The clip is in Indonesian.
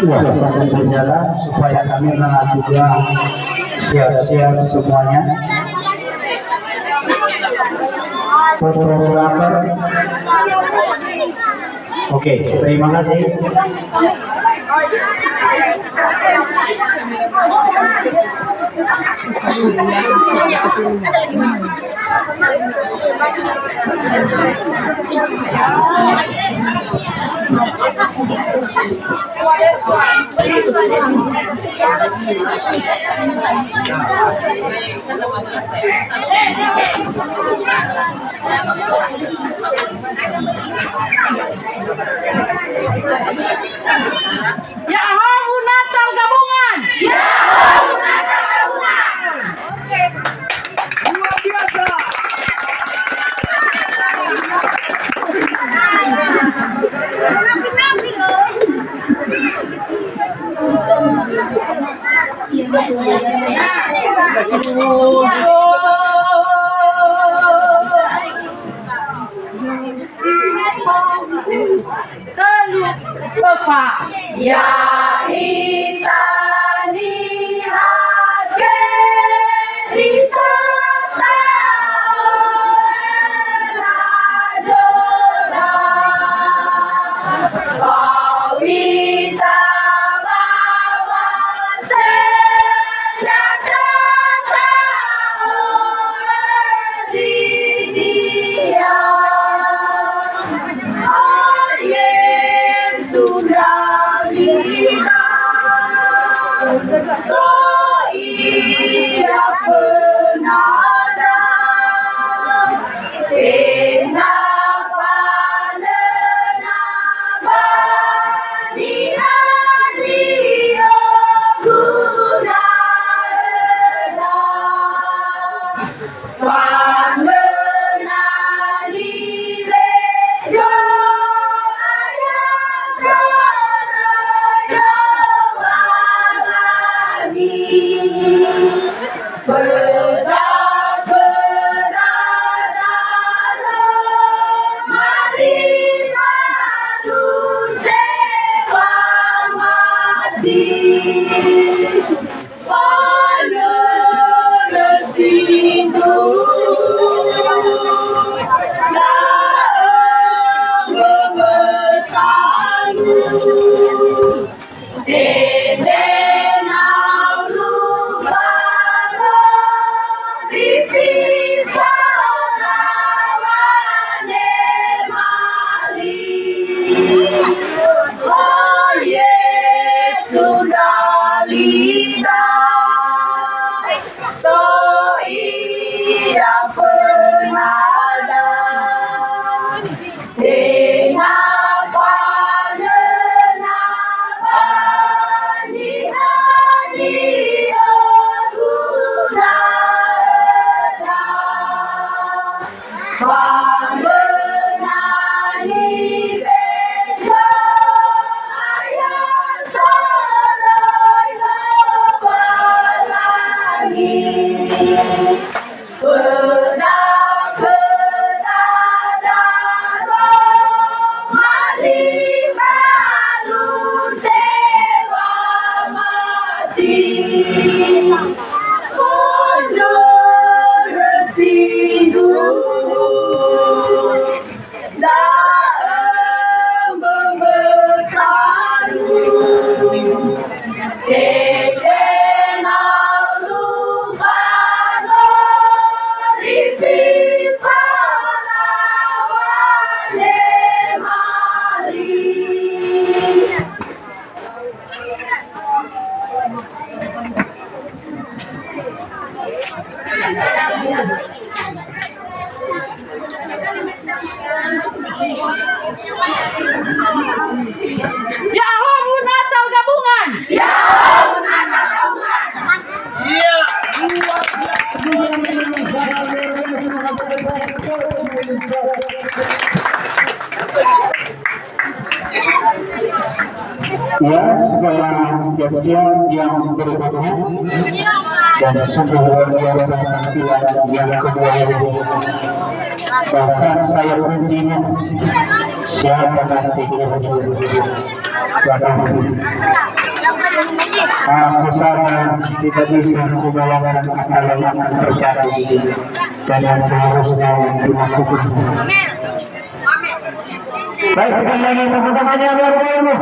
Sambil berjalan supaya kami juga siap-siap semuanya. Fotografer. Oke, terima kasih. Yahoo Natal gabungan. Yahoo Natal gabungan. Oke. Luar biasa. Napi-napi loh. Bapak ya itani hake risata rajora sawita bawa senata di dia sudah lihat so ia penada kenapa lenaba di radio guna fan menari bejo Ya, supaya siap-siap yang berikutnya dan sungguh luar biasa tampilan yang kedua ini. Bahkan saya bertanya siapa nanti aku sana tidak bisa membayangkan apa yang akan terjadi dan yang seharusnya dilakukan. Baik, sekali lagi tepuk tangannya buat kamu.